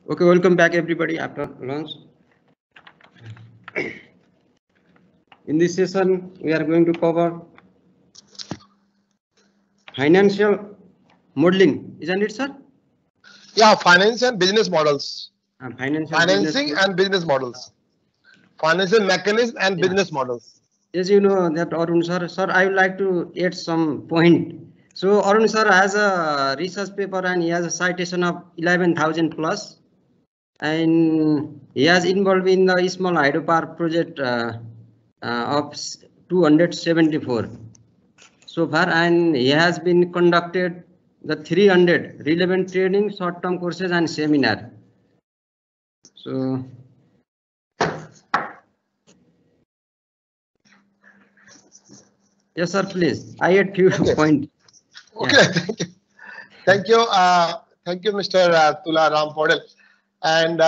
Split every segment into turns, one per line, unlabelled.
Okay, welcome back everybody after lunch. In this session, we are going to cover financial modeling, isn't it, sir?
Yeah, finance and business models.
Financing
and business models. Financial mechanism and business models.
As you know that Arun sir, I would like to add some point. So Arun sir has a research paper and he has a citation of 11,000 plus, and he has involved in the small hydropower project of 274 so far, and he has been conducted the 300 relevant training, short-term courses and seminar. So yes, sir, please. I had few points.
Okay, yeah. Thank you. Thank you, Mr. Tula Ram Podel. And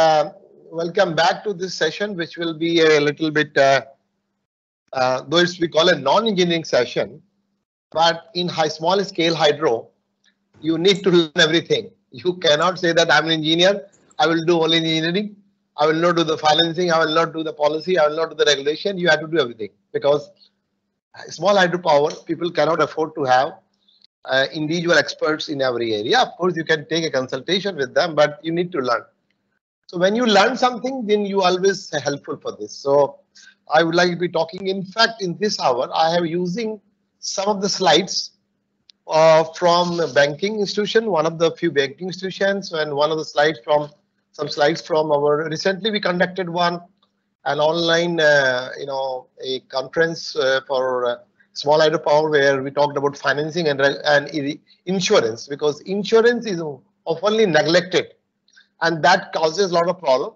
welcome back to this session, which will be a little bit, though we call a non-engineering session, but in small scale hydro, you need to learn everything. You cannot say that I'm an engineer, I will do only engineering, I will not do the financing, I will not do the policy, I will not do the regulation. You have to do everything, because small hydropower, people cannot afford to have individual experts in every area. Of course, you can take a consultation with them, but you need to learn. So when you learn something, then you always helpful for this. So I would like to be talking. In fact, in this hour, I have using some of the slides from a banking institution, one of the few banking institutions, and one of the slides from some slides from our recently we conducted an online, a conference for small hydropower where we talked about financing and insurance, because insurance is often neglected, and that causes a lot of problem.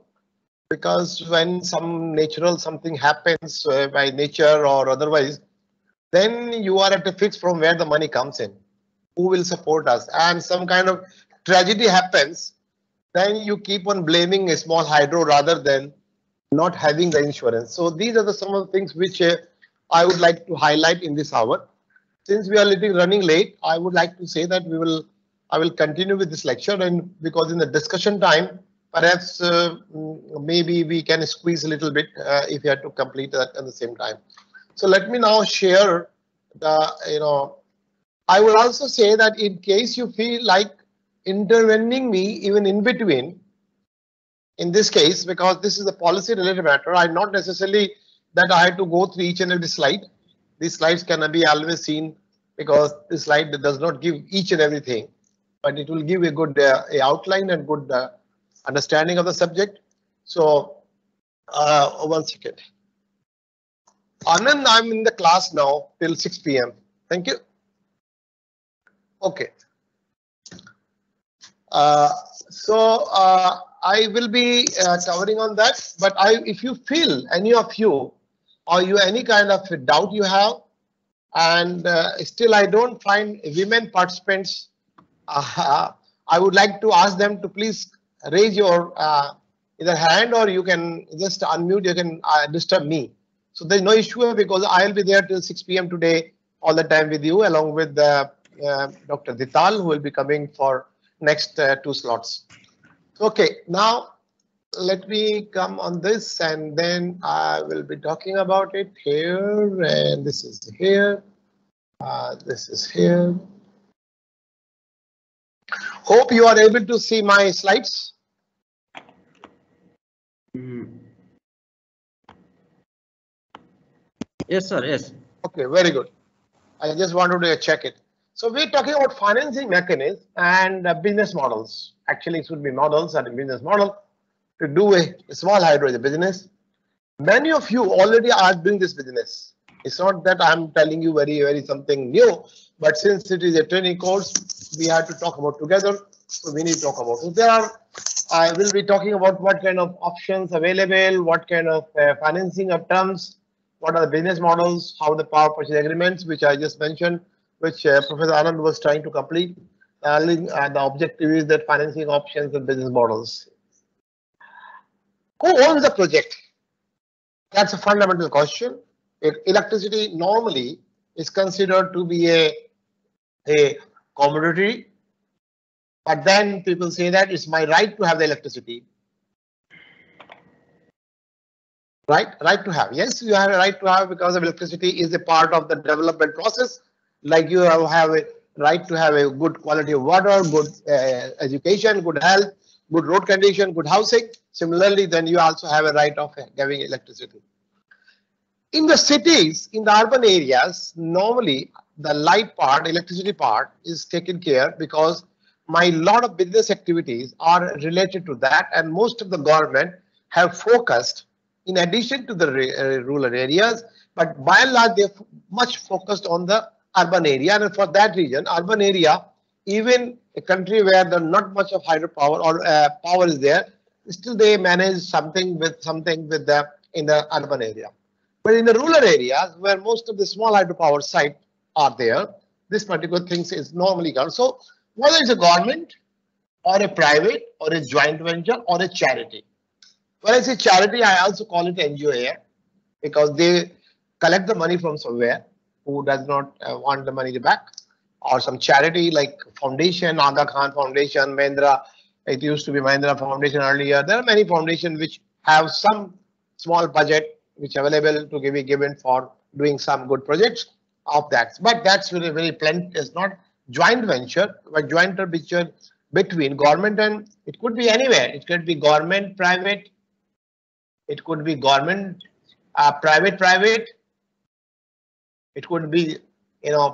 Because when some natural something happens by nature or otherwise, then you are at a fix from where the money comes in. Who will support us? And some kind of tragedy happens, then you keep on blaming a small hydro rather than not having the insurance. So these are some of the things which I would like to highlight in this hour. Since we are running late, I would like to say that I will continue with this lecture, and because in the discussion time, perhaps maybe we can squeeze a little bit if you have to complete that at the same time. So let me now share the, I will also say that in case you feel like intervening me even in between, in this case, because this is a policy related matter, I'm not necessarily that I have to go through each and every slide. These slides can be always seen, because this slide does not give each and everything, but it will give a good outline and good understanding of the subject. So 1 second. Anand, I'm in the class now till 6 p.m. Thank you. Okay. I will be covering on that, but if you feel any of you or any kind of doubt you have, and still I don't find women participants, I would like to ask them to please raise your either hand, or you can just unmute, you can disturb me. So there's no issue, because I'll be there till 6 p.m. today, all the time with you, along with Dr. Dital, who will be coming for next 2 slots. Okay, now let me come on this, and then I will be talking about it here, and this is here, this is here. Hope you are able to see my slides.
Yes, sir. Yes.
Okay, very good. I just wanted to check it. So we're talking about financing mechanisms and business models. Actually, it should be models and a business model to do a small hydro business. Many of you already are doing this business. It's not that I'm telling you very something new, but since it is a training course, we have to talk about together. So we need to talk about. So I will be talking about what kind of options available, what kind of financing of terms, what are the business models, how the power purchase agreements, which I just mentioned, which Professor Anand was trying to complete. The objective is that financing options and business models. Who owns the project? That's a fundamental question. Electricity normally is considered to be a commodity, But then people say that it's my right to have the electricity. Right to have. Yes, you have a right to have, because of electricity is a part of the development process. Like you have a right to have a good quality of water, good education, good health, good road condition, good housing. Similarly, then you also have a right of having electricity. In the cities, in the urban areas, normally the light part, electricity part is taken care, because my lot of business activities are related to that, and most of the government have focused in addition to the rural areas, but by and large they're much focused on the urban area. And for that region, urban area, even a country where there's not much of hydropower or power is there, still they manage something with the in the urban area. But in the rural areas where most of the small hydropower sites are there, this particular thing is normally done. So whether it's a government or a private or a joint venture or a charity. When I say charity, I also call it NGO, because they collect the money from somewhere who does not want the money back, or some charity like foundation, Aga Khan Foundation, Mahindra. It used to be Mahindra Foundation earlier. There are many foundations which have some small budget which are available to be given for doing some good projects of that. But that's very, very plenty. It's not joint venture, but joint venture between government and it could be anywhere. It could be government, private. It could be government, private. It could be,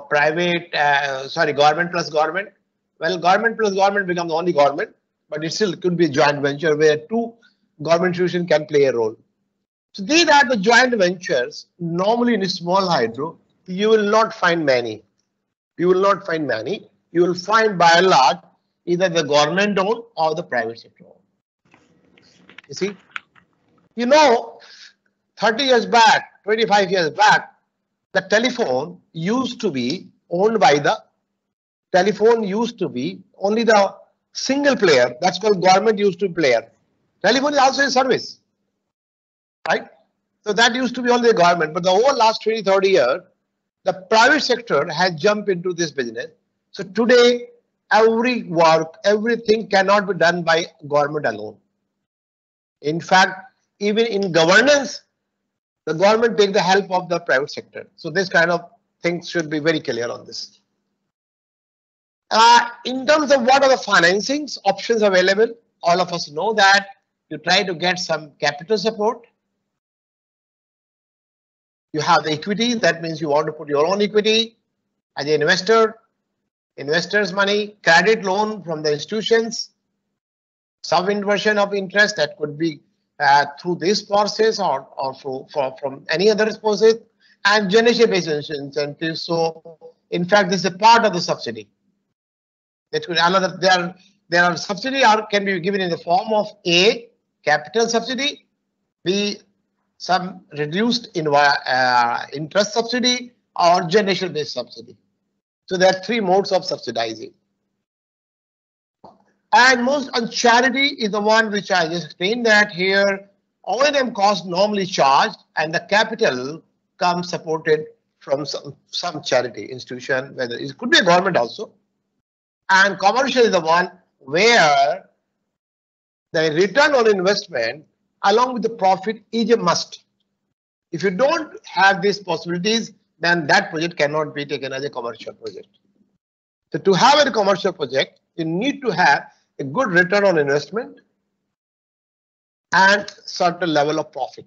private, government plus government. Well, government plus government becomes only government, but it still could be a joint venture where two government institutions can play a role. So these are the joint ventures. Normally in a small hydro, you will not find many. You will not find many. You will find by and large either the government owned or the private sector owned. You see? 30 years back, 25 years back, the telephone used to be owned by only the single player. That's called government used to player. Telephone is also a service, right? So that used to be only the government. But the whole last 20, 30 years, the private sector has jumped into this business. So today, everything cannot be done by government alone. In fact, even in governance, the government takes the help of the private sector. So this kind of things should be very clear on this. In terms of what are the financings options available, all of us know that you try to get some capital support. You have the equity, that means you want to put your own equity as an investor, investors' money, credit loan from the institutions, some inversion of interest that could be through this process or from any other process, and generation-based incentives. So, in fact, this is a part of the subsidy. That could there are subsidy can be given in the form of A, capital subsidy, B, some reduced interest subsidy, or generation-based subsidy. So there are three modes of subsidizing. And most on charity is the one which I just explained, that here O&M cost normally charged and the capital comes supported from some charity institution, whether it could be a government also. And commercial is the one where the return on investment along with the profit is a must. If you don't have these possibilities, then that project cannot be taken as a commercial project. So to have a commercial project, you need to have a good return on investment and certain level of profit.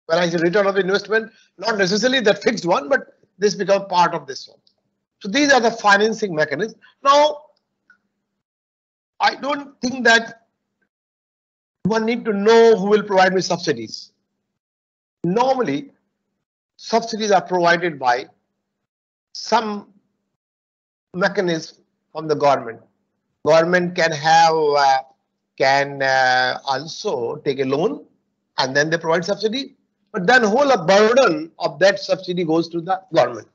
Whereas the return of investment, not necessarily that fixed one, but this becomes part of this one. So these are the financing mechanisms. Now, I don't think that one need to know who will provide me subsidies. Normally, subsidies are provided by some mechanism from the government. Government can have also take a loan and then they provide subsidy, but then whole burden of that subsidy goes to the government.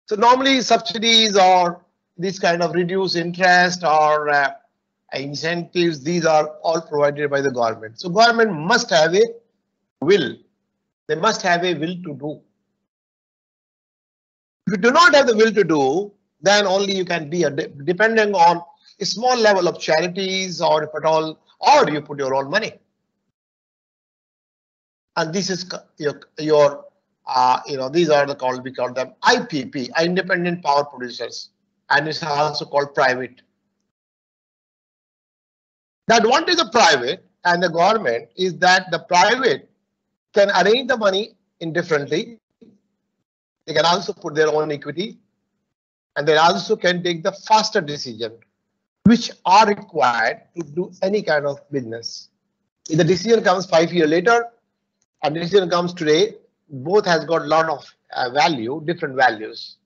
So normally subsidies or this kind of reduced interest or incentives, these are all provided by the government. So government must have a will. They must have a will to do. If you do not have the will to do, then only you can be depending on a small level of charities, or if at all, or you put your own money. And this is your these are we call them IPP, independent power producers, and it's also called private. The advantage of private and the government is that the private can arrange the money indifferently. They can also put their own equity, and they also can take the faster decision, which are required to do any kind of business. If the decision comes 5 years later, and the decision comes today, both has got a lot of value, different values.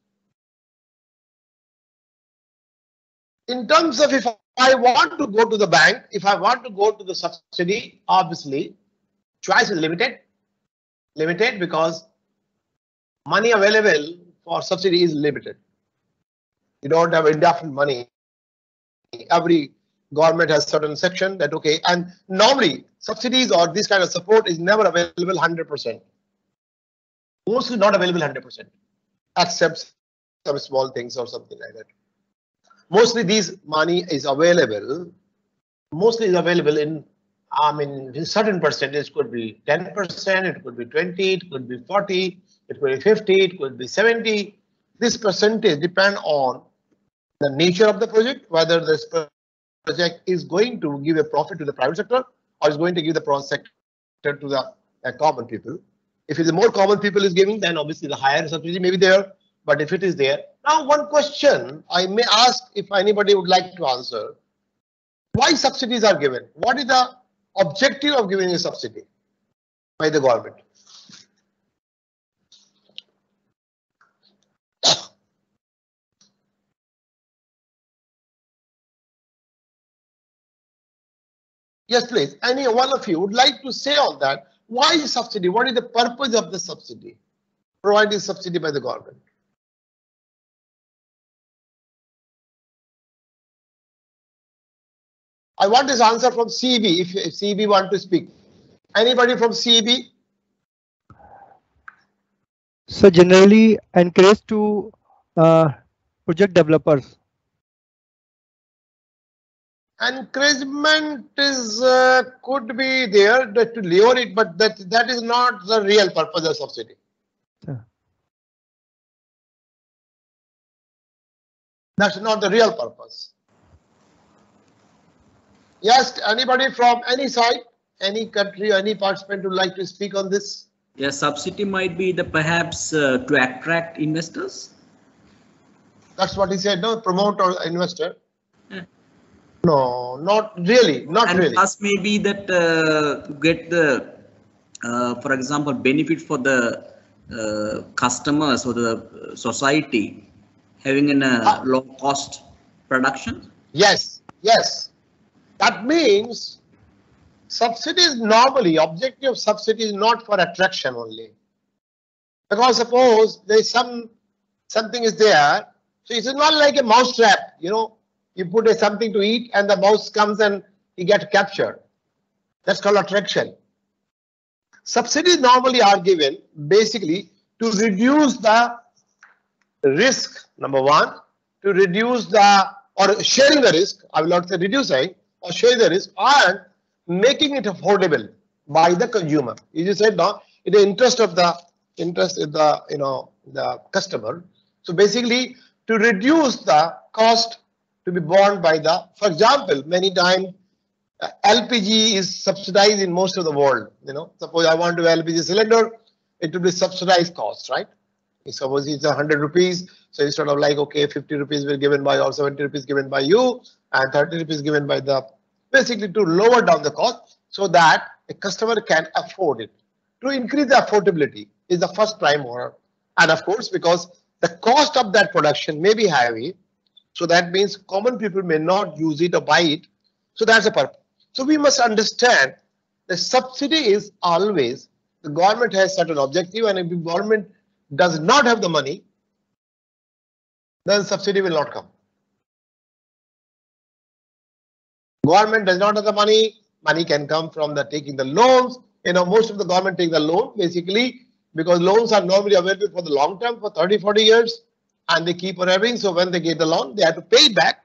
In terms of if I want to go to the bank, if I want to go to the subsidy, obviously, choice is limited because money available for subsidy is limited. You don't have indefinite money. Every government has certain section that okay, and normally subsidies or this kind of support is never available 100%. Mostly not available 100%, except some small things or something like that. Mostly these money is available. Mostly is available in in certain percentage. Could be 10%, it could be 20, it could be 40, it could be 50, it could be 70. This percentage depend on the nature of the project, whether this project is going to give a profit to the private sector or is going to give the private sector to the common people. If it's more common people is giving, then obviously the higher subsidy may be there. But if it is there, now one question I may ask if anybody would like to answer: why subsidies are given? What is the objective of giving a subsidy by the government? Yes, please. Any one of you would like to say on that? Why subsidy? What is the purpose of the subsidy? Providing subsidy by the government. I want this answer from CEB. If CEB want to speak, anybody from CEB?
So generally encourage to project developers.
Encouragement is could be there to lower it, but that is not the real purpose of subsidy.
Yeah.
That's not the real purpose. Yes, anybody from any side, any country, any participant would like to speak on this?
Yes, subsidy might be the perhaps to attract investors.
That's what he said. No, promote or investor.
Yeah.
No, not really. Not
and
really.
Plus maybe that get the, for example, benefit for the customers or the society having a low cost production.
Yes, yes. That means subsidies normally, objective of subsidy is not for attraction only. Because suppose there is something is there, so it is not like a mouse trap, you put something to eat and the mouse comes and he gets captured. That's called attraction. Subsidies normally are given basically to reduce the risk, number one, to reduce or sharing the risk, I will not say reducing, or sharing the risk, and making it affordable by the consumer. You just said no, in the interest of the the customer. So basically to reduce the cost to be borne by for example, many times LPG is subsidized in most of the world. Suppose I want to LPG cylinder, it will be subsidized cost, right? Suppose it's 100 rupees. So instead of like, okay, 50 rupees will given by or 70 rupees given by you and 30 rupees given by basically to lower down the cost so that a customer can afford it. To increase the affordability is the first prime mover. And of course, because the cost of that production may be heavy, so that means common people may not use it or buy it. So that's the purpose. So we must understand the subsidy is always, the government has certain objective, and if the government does not have the money, then subsidy will not come. Government does not have the money. Money can come from taking the loans. Most of the government take the loan basically because loans are normally available for the long term for 30-40 years and they keep on having. So when they get the loan, they have to pay it back.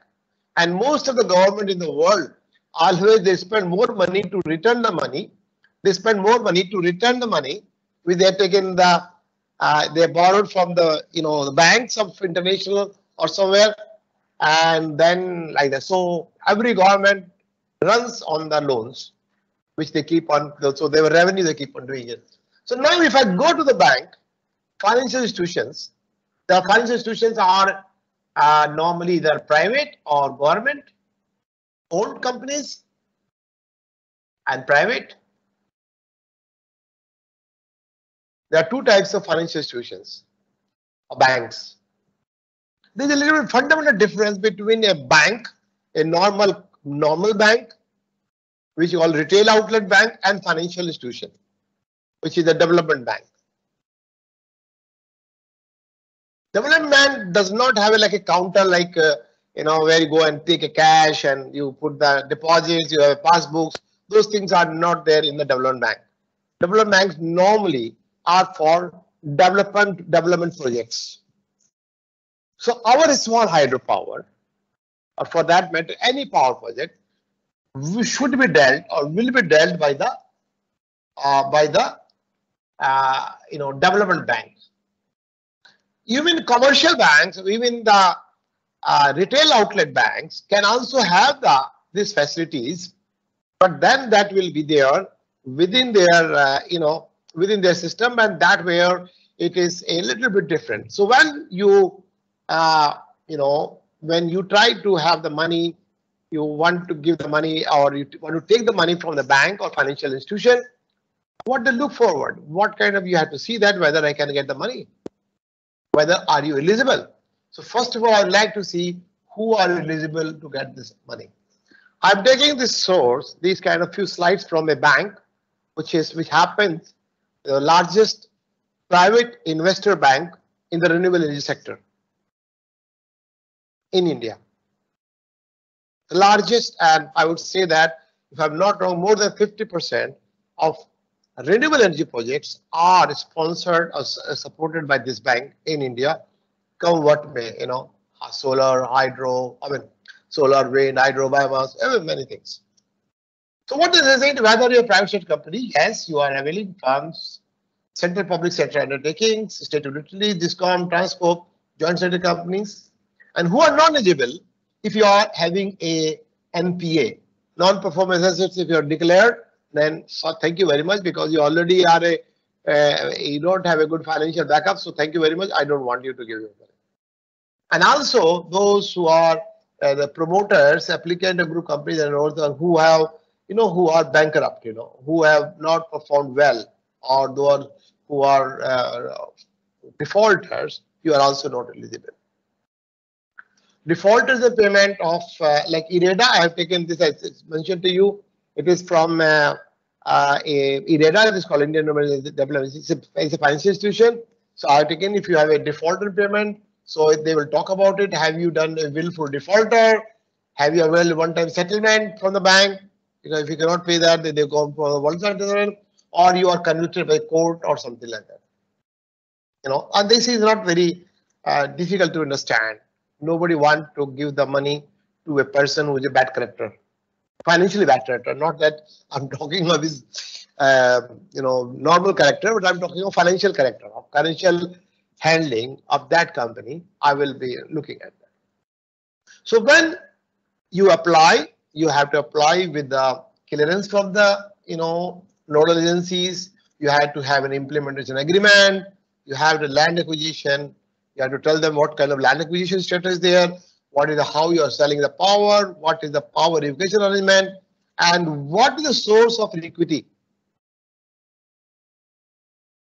And most of the government in the world, always they spend more money to return the money. They spend more money to return the money, which they have taken the, they borrowed from the, the banks of international or somewhere, and then like that. So every government runs on the loans, which they keep on, so their revenue they keep on doing it. So now if I go to the bank, financial institutions, the financial institutions are normally either private or government owned companies and private. There are two types of financial institutions or banks. There's a little bit fundamental difference between a bank, a normal bank, which you call retail outlet bank, and financial institution, which is a development bank. Development bank does not have like a counter like where you go and take a cash and you put the deposits, you have passbooks. Those things are not there in the development bank. Development banks normally are for development projects. So our small hydropower, or for that matter, any power project, should be dealt or will be dealt by the development banks. Even commercial banks, even the retail outlet banks can also have these facilities, but then that will be there within their within their system, and that where it is a little bit different. So when you when you try to have the money, you want to give the money or you want to take the money from the bank or financial institution, what they look forward, what kind of, you have to see that whether I can get the money, whether are you eligible. So first of all, I'd like to see who are eligible to get this money. I'm taking this source, these kind of few slides from a bank, which happens the largest private investor bank in the renewable energy sector in India. The largest, and I would say that if I'm not wrong, more than 50% of renewable energy projects are sponsored or supported by this bank in India. Come what may, solar, hydro, solar, wind, hydro, biomass, many things. So what does it say? Whether you're a private sector company, yes, you are availing funds, central public sector undertakings, state utilities, DISCOM, transport, joint sector companies, and who are non-eligible if you are having a NPA, non-performance assets. If you are declared, then thank you very much, because you already are you don't have a good financial backup. So thank you very much. I don't want you to give your money. And also those who are the promoters, applicant of group companies, and also who have who are bankrupt, who have not performed well, or those who are defaulters, you are also not eligible. Default is the payment of like IREDA. I have taken this, as mentioned to you. It is from IREDA. It is called Indian Development. It's a financial institution. So I have taken, if you have a defaulter payment, so they will talk about it. Have you done a willful defaulter? Have you availed one-time settlement from the bank? Because if you cannot pay that, they go for one-time settlement, or you are convicted by court or something like that. And this is not very difficult to understand. Nobody wants to give the money to a person who is a bad character, financially bad character. Not that I'm talking of his, normal character, but I'm talking of financial character, of financial handling of that company. I will be looking at that. So when you apply, you have to apply with the clearance from the, nodal agencies. You have to have an implementation agreement. You have the land acquisition. You have to tell them what kind of land acquisition status is there, what is how you are selling the power, what is the power revocation arrangement, and what is the source of equity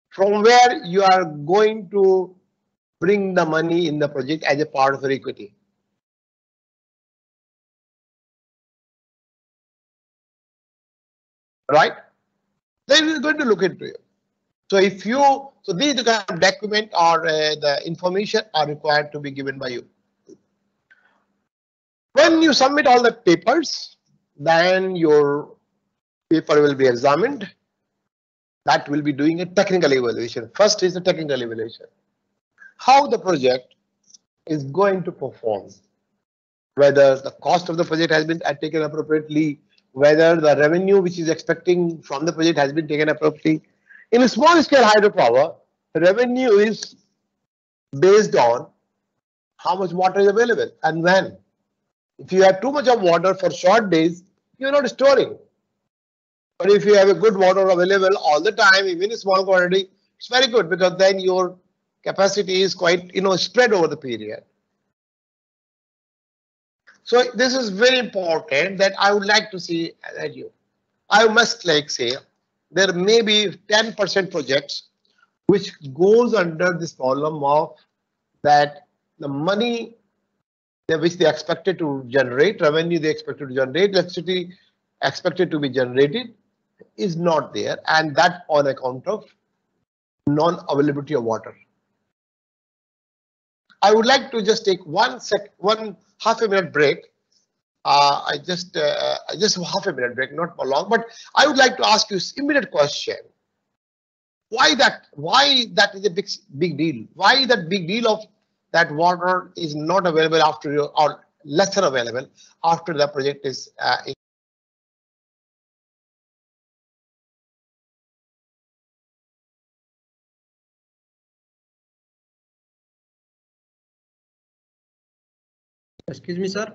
from where you are going to bring the money in the project as a part of your equity. Right? Then we're going to look into it. So if you, so these kind of document or the information are required to be given by you. When you submit all the papers, then your paper will be examined. That will be doing a technical evaluation. First is the technical evaluation. How the project is going to perform. whether the cost of the project has been taken appropriately, whether the revenue which is expecting from the project has been taken appropriately. In a small scale hydropower, revenue is based on how much water is available and when. If you have too much of water for short days, you're not storing. But if you have a good water available all the time, even in small quantity, it's very good because then your capacity is quite, spread over the period. So this is very important that I would like to see that I must say there may be 10% projects which goes under this column of that the money which they expected to generate, revenue they expected to generate, electricity expected to be generated is not there, and that on account of non-availability of water. I would like to just take one half a minute break. Just half a minute break, not for long, but I would like to ask you immediate question. Why that is a big deal? Why that big deal of that water is not available after or lesser available after the project is
Excuse me, sir.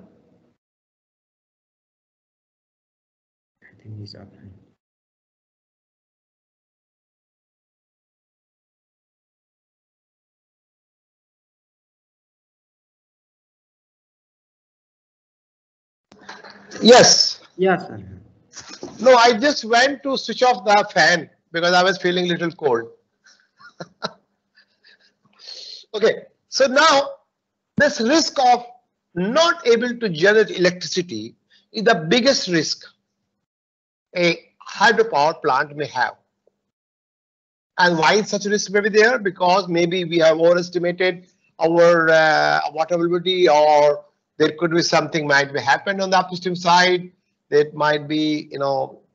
I think he's up.
Yes.
Yes, sir.
No, I just went to switch off the fan because I was feeling a little cold. Okay, so now this risk of not able to generate electricity is the biggest risk a hydropower plant may have. And why such a risk may be there? Because maybe we have overestimated our water availability, or there could be something might be happen on the upstream side. There might be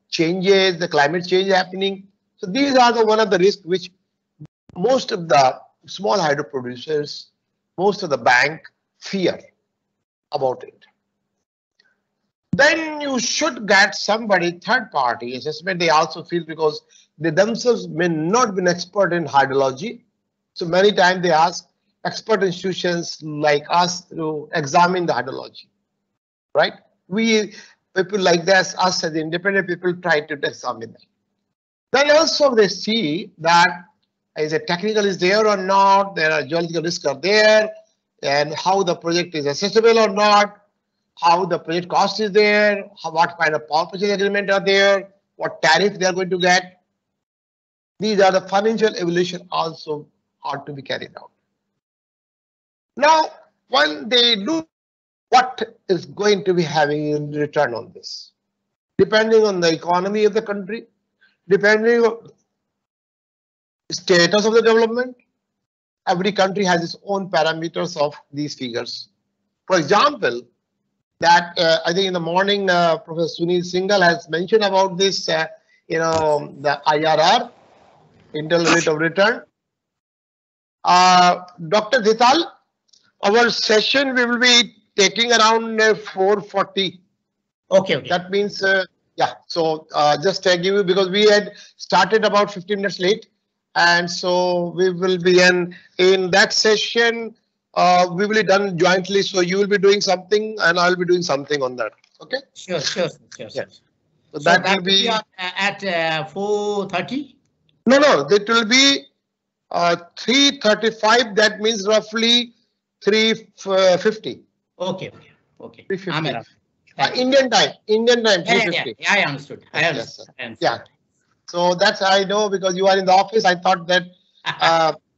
changes, the climate change happening. So these are the one of the risks which most of the small hydro producers, most of the bank fear about it. Then you should get somebody third party assessment. They also feel because they themselves may not be an expert in hydrology. So many times they ask expert institutions like us to examine the hydrology, right? People like this, us as independent people, try to examine that. Then also they see that is a technical is there or not, there are geological risks are there, and how the project is accessible or not, how the project cost is there, what kind of power purchase agreement are there, what tariff they are going to get. These are the financial evaluation also ought to be carried out. Now, when they look what is going to be having in return on this, depending on the economy of the country, depending on the status of the development, every country has its own parameters of these figures. For example, that I think in the morning, Professor Sunil Singhal has mentioned about this, the IRR, internal rate of return. Dr. Dhital, our session we will be taking around 4:40.
Okay.
That means, yeah. So just give you because we had started about 15 minutes late, and so we will be in that session. We will be done jointly. So you will be doing something, and I'll be doing something on that. Okay.
Sure.
Yeah.
So
that will be
at 4:30.
No. It will be 3:35. That means roughly 3:50.
Okay.
3:50.
I'm around.
Indian time. 3:50.
Yeah, I understood.
Yes, yeah. So that's I know because you are in the office. I thought that.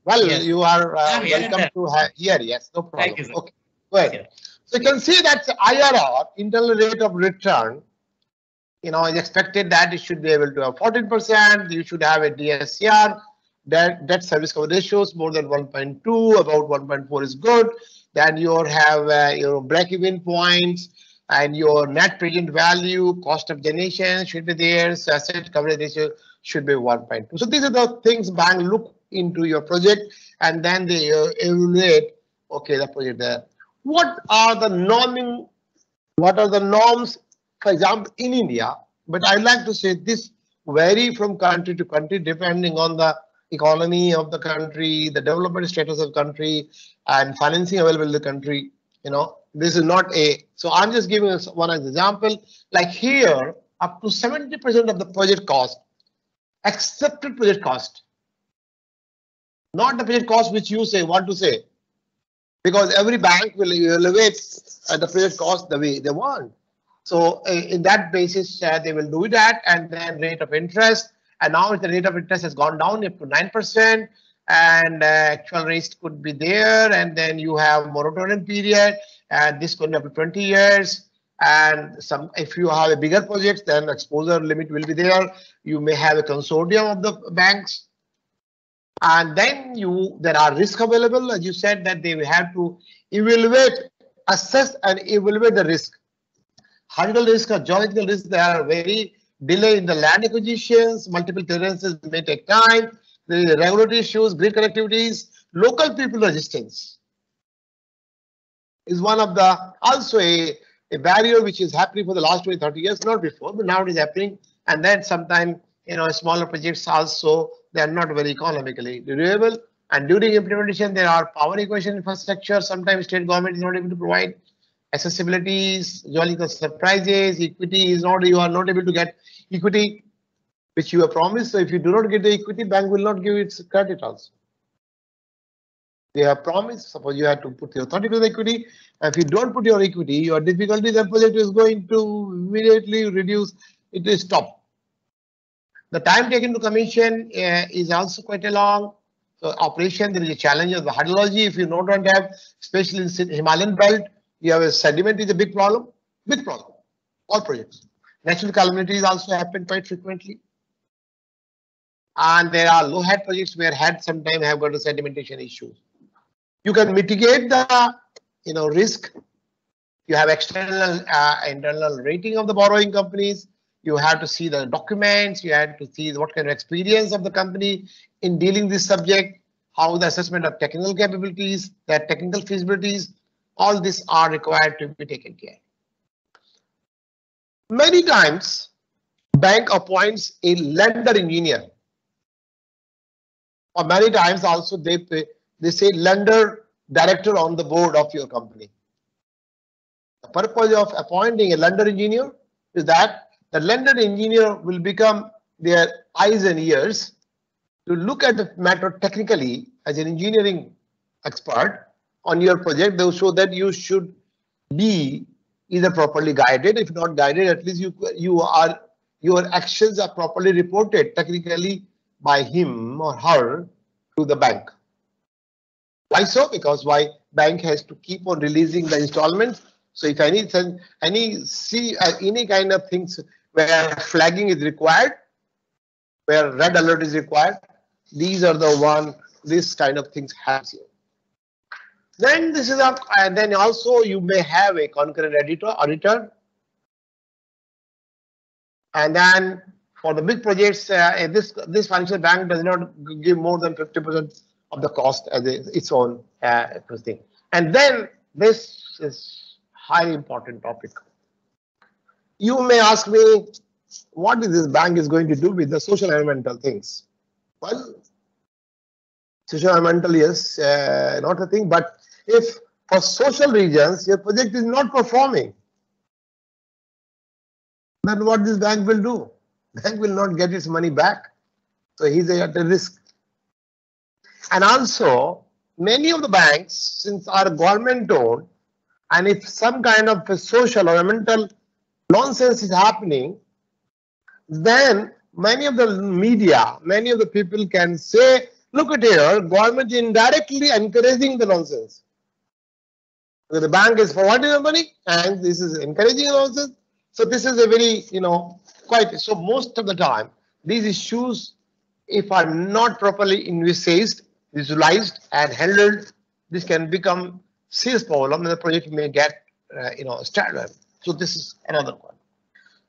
Well, yes. You are welcome to here. Yes, no problem.
Thank you,
okay, go ahead. Okay. So you can see that IRR, internal rate of return, is expected that it should be able to have 14%. You should have a DSCR, debt service cover ratios more than 1.2, about 1.4 is good. Then you have your break-even points and your net present value, cost of generation should be there. So asset coverage ratio should be 1.2. So these are the things bank look into your project, and then they evaluate, okay, the project there. What are the What are the norms, for example, in India? But I'd like to say this vary from country to country depending on the economy of the country, the development status of the country, and financing available in the country. You know, this is not a. So I'm just giving us one example. Like here, up to 70% of the project cost, accepted project cost, not the project cost which you say want to say, because every bank will evaluate the project cost the way they want. So in that basis, they will do that, and then rate of interest. And now the rate of interest has gone down up to 9%, and actual rates could be there. And then you have moratorium period, and this could be up to 20 years. And some, if you have a bigger project, then exposure limit will be there. You may have a consortium of the banks. And then there are risks available, as you said, that they will have to evaluate, assess and evaluate the risk. Hydrological risk or geological risk, there are very delay in the land acquisitions, multiple clearances may take time, the regulatory issues, grid connectivities, local people resistance is one of the also a barrier which is happening for the last 20-30 years, not before, but now it is happening. And then sometimes, you know, smaller projects also, they are not very economically durable. And during implementation, there are power equation infrastructure. Sometimes state government is not able to provide accessibilities, geological surprises, equity is not, you are not able to get equity which you have promised. So if you do not get the equity, bank will not give its credit also. They have promised, suppose you have to put your 30% equity. And if you don't put your equity, your difficulty, the project is going to immediately reduce, it will stop. The time taken to commission is also quite a long. So operation, there is a challenge of the hydrology. If you don't have, especially in Himalayan belt, you have a sediment is a big problem, all projects. Natural calamities also happen quite frequently. And there are low head projects where head sometimes have got a sedimentation issues. You can mitigate the risk. You have external internal rating of the borrowing companies. You have to see the documents. You have to see what kind of experience of the company in dealing this subject, how the assessment of technical capabilities, their technical feasibilities, all these are required to be taken care. Many times, bank appoints a lender engineer, or many times also they say lender director on the board of your company. The purpose of appointing a lender engineer is that the lender engineer will become their eyes and ears to look at the matter technically as an engineering expert on your project, so that you should be either properly guided. If not guided, at least your actions are properly reported technically by him or her to the bank. Why so? Because bank has to keep on releasing the installments. So if any kind of things where flagging is required, where red alert is required, these are the one. This kind of things happens here. Then this is and then also you may have a concurrent auditor. And then for the big projects, this financial bank does not give more than 50% of the cost as its own thing. And then this is highly important topic. You may ask me, what is this bank is going to do with the social environmental things? Well, social environmental is not a thing, but if for social reasons your project is not performing, then what this bank will do? Bank will not get its money back. So he's at a risk. And also, many of the banks, since are government owned, and if some kind of social or environmental nonsense is happening, then many of the media, many of the people can say, look at here, government is indirectly encouraging the nonsense. So the bank is providing the money and this is encouraging nonsense. So this is a very, so most of the time, these issues, if are not properly envisaged, visualized and handled, this can become serious problem and the project may get, started. So this is another one.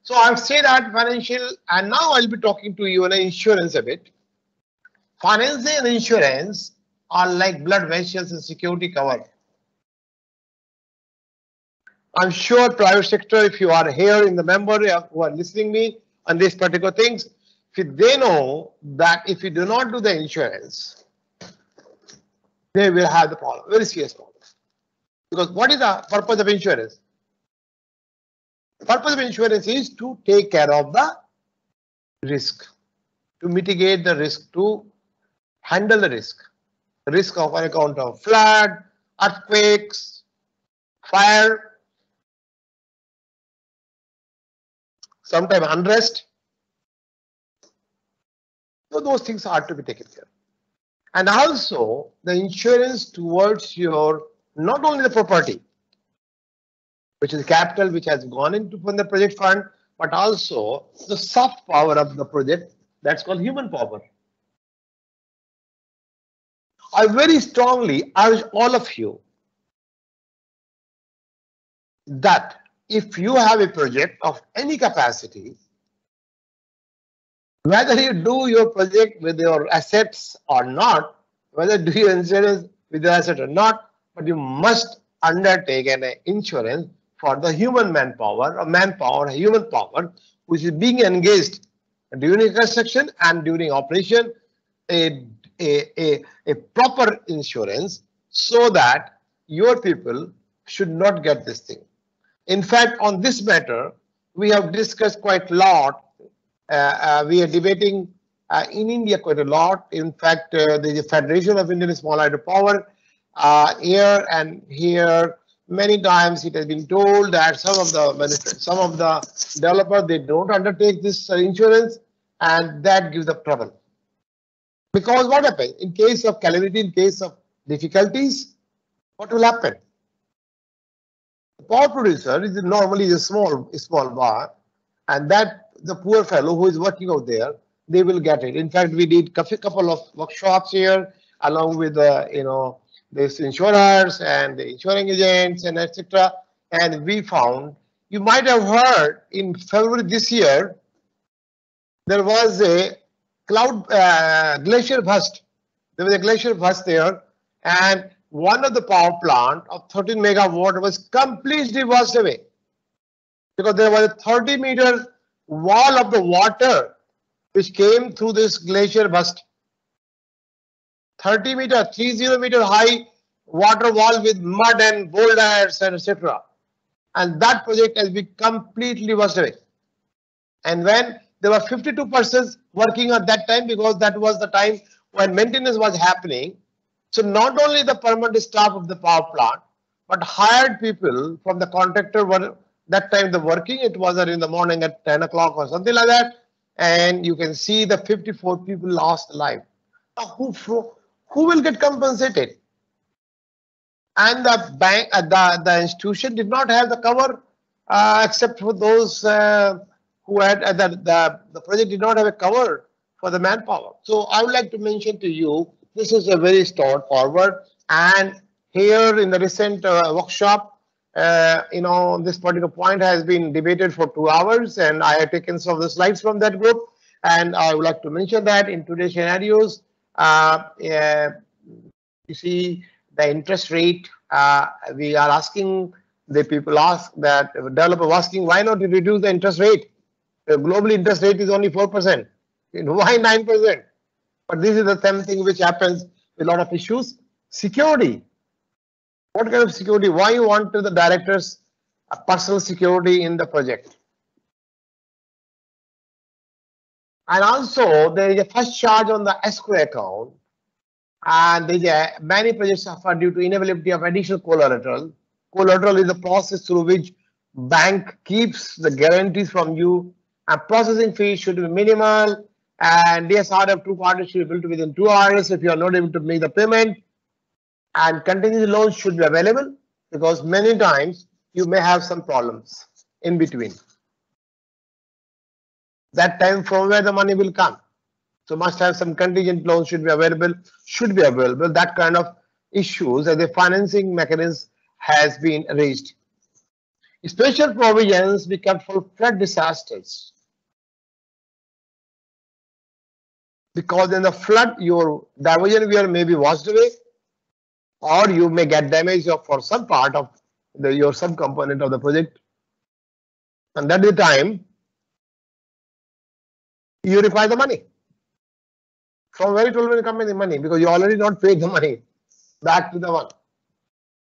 So I've said that financial, and now I'll be talking to you on insurance a bit. Financing and insurance are like blood vessels and security cover. I'm sure private sector, if you are here in the member who are listening me on these particular things, if they know that if you do not do the insurance, they will have the problem, very serious problem. Because what is the purpose of insurance? The purpose of insurance is to take care of the risk, to mitigate the risk, to handle the risk of on account of flood, earthquakes, fire, sometimes unrest. So those things are to be taken care of. And also the insurance towards your, not only the property, which is capital which has gone into from the project fund, but also the soft power of the project, that's called human power. I very strongly urge all of you that if you have a project of any capacity, whether you do your project with your assets or not, whether do your insurance with your asset or not, but you must undertake an insurance for the human manpower, or human power, which is being engaged during construction and during operation, a proper insurance, so that your people should not get this thing. In fact, on this matter, we have discussed quite a lot. We are debating in India quite a lot. In fact, there is a Federation of Indian Small Hydropower here and here. Many times it has been told that some of the developers, they don't undertake this insurance, and that gives the trouble. Because what happens in case of calamity, in case of difficulties, what will happen? The power producer is normally a small bar, and that the poor fellow who is working out there, they will get it. In fact, we did a couple of workshops here along with these insurers and the insuring agents and etc. And we found, you might have heard in February this year, there was a glacier burst. There was a glacier burst there, and one of the power plant of 13 megawatt was completely washed away because there was a 30-meter wall of the water which came through this glacier burst. 30 meter high water wall with mud and boulders and etc. And that project has been completely washed away. And when there were 52 persons working at that time, because that was the time when maintenance was happening. So not only the permanent staff of the power plant, but hired people from the contractor were that time the working. It was in the morning at 10 o'clock or something like that. And you can see the 54 people lost life. Now, who will get compensated? And the bank, the institution did not have the cover except for those who had the project did not have a cover for the manpower. So I would like to mention to you, this is a very straightforward. And here in the recent workshop, this particular point has been debated for 2 hours, and I have taken some of the slides from that group. And I would like to mention that in today's scenarios, you see the interest rate. We are asking, the people ask that developer asking, why not reduce the interest rate? The global interest rate is only 4%. Why 9%? But this is the same thing which happens with a lot of issues. Security. What kind of security? Why you want to the directors personal security in the project? And also there is a first charge on the escrow account, and many projects suffer due to inavailability of additional collateral. Collateral is the process through which bank keeps the guarantees from you, and processing fees should be minimal, and DSR of two parties should be built within 2 hours if you are not able to make the payment. And contingency loans should be available, because many times you may have some problems in between. That time from where the money will come. So must have some contingent loans should be available. That kind of issues as a financing mechanism has been raised. Special provisions become for flood disasters. Because in the flood, your diversion weir may be washed away, or you may get damage for some part of your subcomponent of the project, and that is the time you require the money. From where it will come in the money, because you already not paid the money back to the one.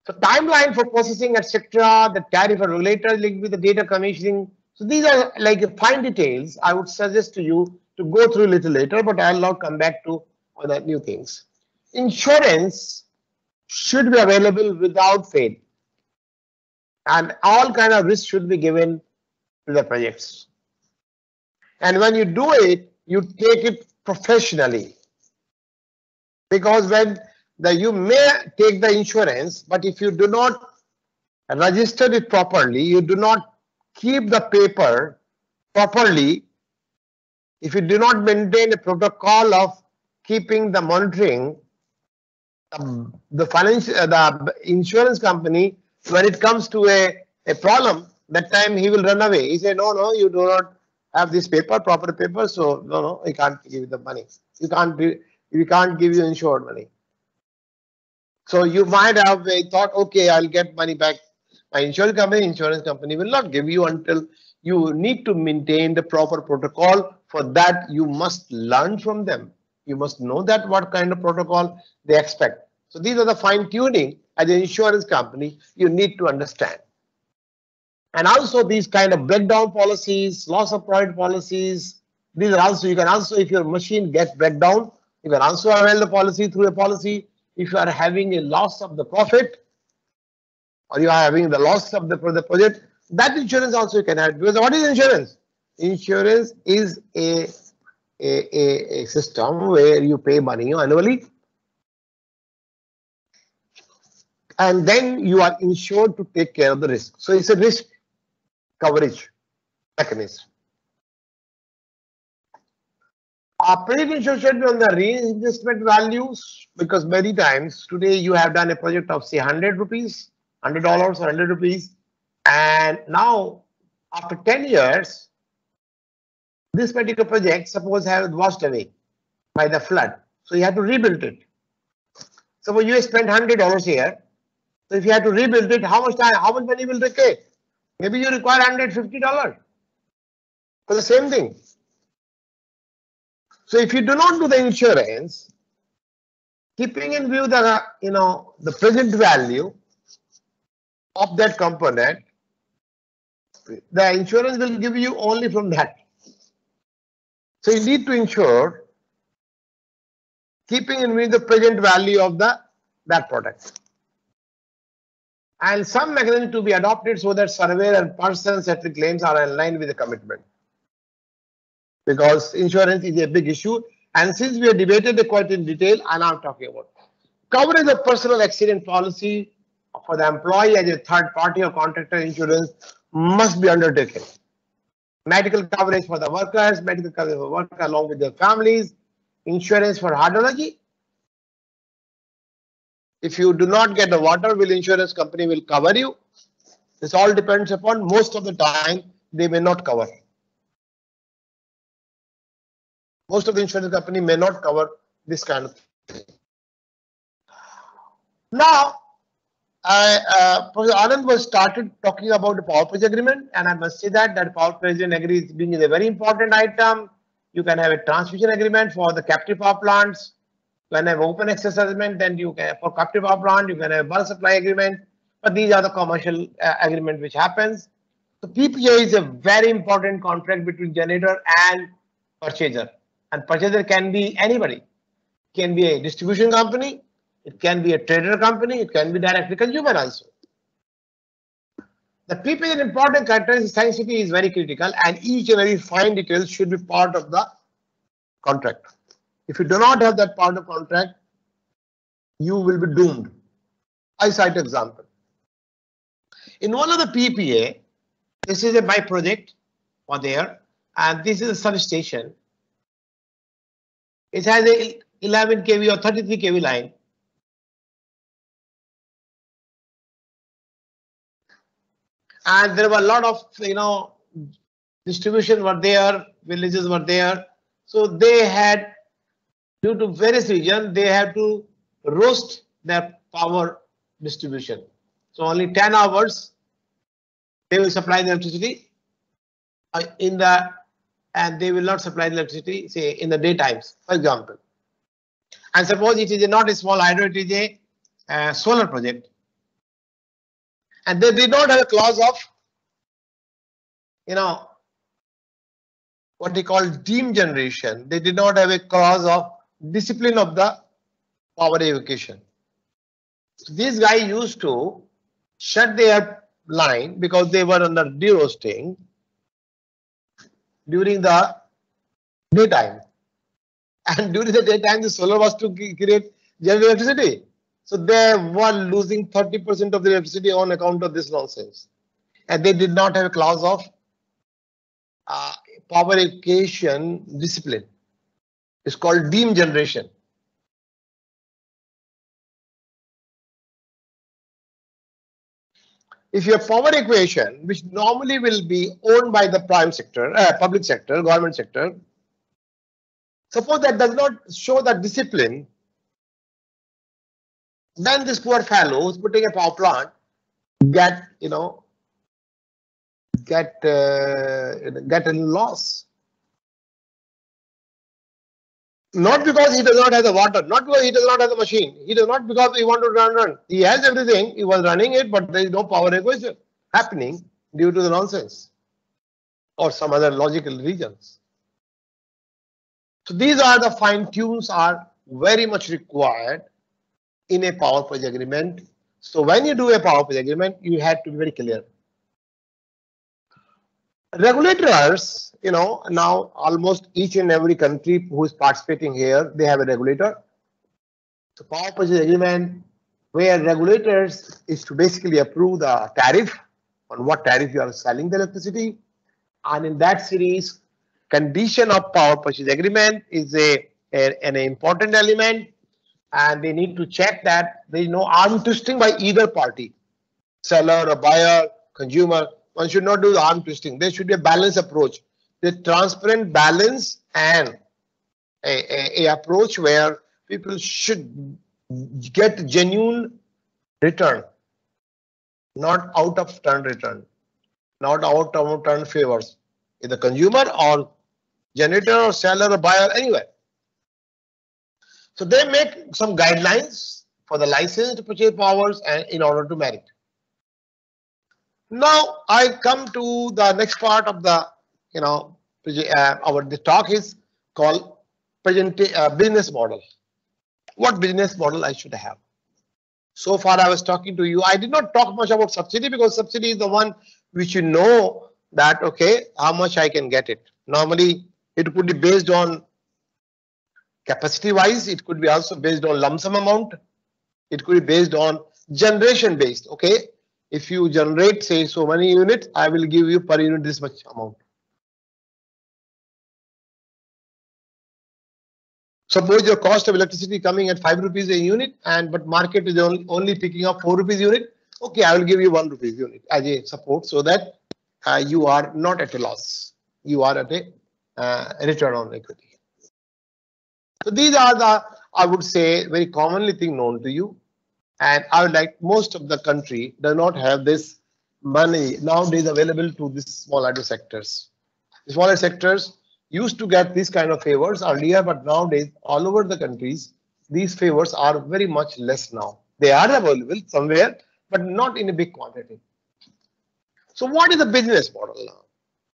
So timeline for processing, etc., the tariff and regulator linked with the data commissioning. So these are like fine details. I would suggest to you to go through a little later, but I'll now come back to other new things. Insurance should be available without fail, and all kind of risks should be given to the projects. And when you do it, you take it professionally, because when you may take the insurance, but if you do not register it properly, you do not keep the paper properly, if you do not maintain a protocol of keeping the monitoring, the insurance company, when it comes to a problem, that time he will run away. He say, no, you do not have this paper, proper paper, so no, I can't give you the money. We can't give you insured money. So you might have thought, okay, I'll get money back. My insurance company will not give you until you need to maintain the proper protocol. For that, you must learn from them. You must know that what kind of protocol they expect. So these are the fine tuning as an insurance company you need to understand. And also these kind of breakdown policies, loss of profit policies, these are also, you can also, if your machine gets breakdown, you can also avail the policy through a policy. If you are having a loss of the profit, or you are having the loss of the project, that insurance also you can have. Because what is insurance? Insurance is a system where you pay money annually, and then you are insured to take care of the risk. So it's a risk coverage mechanism. Our prediction should be on the reinvestment values, because many times today you have done a project of say 100 rupees, $100 or 100 rupees, and now after 10 years, this particular project suppose has washed away by the flood, so you have to rebuild it. Suppose you spend $100 here, so if you have to rebuild it, how much time, how much money will it take? Maybe you require $150 for the same thing. So if you do not do the insurance, keeping in view the the present value of that component, the insurance will give you only from that. So you need to insure keeping in view the present value of that product. And some mechanism to be adopted so that surveyor and person settling claims are in line with the commitment. Because insurance is a big issue, and since we have debated it quite in detail, and I'm talking about coverage of personal accident policy for the employee as a third party or contractor insurance must be undertaken. Medical coverage for the workers, medical coverage for workers along with their families, insurance for hydrology. If you do not get the water, will insurance company will cover you? This all depends upon, most of the time they may not cover. Most of the insurance company may not cover this kind of thing. Now, Professor Anand was started talking about the power purchase agreement, and I must say that power purchase agreement being a very important item. You can have a transmission agreement for the captive power plants. You can have open access agreement, then you can for captive power plant, you can have bulk supply agreement. But these are the commercial agreement which happens. So PPA is a very important contract between generator and purchaser. And purchaser can be anybody. It can be a distribution company, it can be a trader company, it can be directly consumer also. The PPA is an important characteristic. Sanctity is very critical, and each and every fine details should be part of the contract. If you do not have that part of contract, you will be doomed. I cite an example. In one of the PPA, this is my project for there, and this is a substation. It has a 11 kV or 33 kV line. And there were a lot of, distribution were there, villages were there. So they had, due to various reasons, they had to roast their power distribution. So only 10 hours they will supply the electricity and they will not supply the electricity, say, in the daytimes, for example. And suppose it is not a small hydro, it is a solar project. And they did not have a clause of, what they call deemed generation. They did not have a clause of discipline of the power evacuation. So these guys used to shut their line because they were under deroasting during the daytime. And during the daytime, the solar was to generate electricity. So they were losing 30% of the electricity on account of this nonsense. And they did not have a clause of power evacuation discipline. It's called deemed generation. If your power equation, which normally will be owned by the private sector, public sector, government sector, suppose that does not show that discipline, then this poor fellow who's putting a power plant get a loss. Not because he does not have the water, not because he does not have the machine, he does not because he wants to run. He has everything, he was running it, but there is no power equation happening due to the nonsense or some other logical reasons. So these are the fine tunes are very much required in a power purchase agreement. So when you do a power purchase agreement, you have to be very clear. Regulators, now almost each and every country who is participating here, they have a regulator. So power purchase agreement where regulators is to basically approve the tariff on what tariff you are selling the electricity. And in that series, condition of power purchase agreement is an important element. And they need to check that there is no arm twisting by either party, seller or buyer, consumer. One should not do the arm twisting. There should be a balanced approach. The transparent balance and a approach where people should get genuine return, not out of turn return, not out of turn favors, either consumer or generator or seller or buyer, anywhere. So they make some guidelines for the licensed purchase powers and in order to merit. Now I come to the next part of the, the talk is called business model. What business model I should have? So far I was talking to you. I did not talk much about subsidy because subsidy is the one which that, okay, how much I can get it. Normally it could be based on capacity wise. It could be also based on lump sum amount. It could be based on generation based. Okay. If you generate, say, so many units, I will give you per unit this much amount. Suppose your cost of electricity coming at 5 rupees a unit, but market is only picking up 4 rupees unit. Okay, I will give you 1 rupees unit as a support so that you are not at a loss. You are at a return on equity. So these are the, I would say, very commonly thing known to you. And I would like most of the country does not have this money nowadays available to these small hydro sectors. The smaller sectors used to get these kind of favors earlier, but nowadays all over the countries, these favors are very much less now. They are available somewhere, but not in a big quantity. So what is the business model now?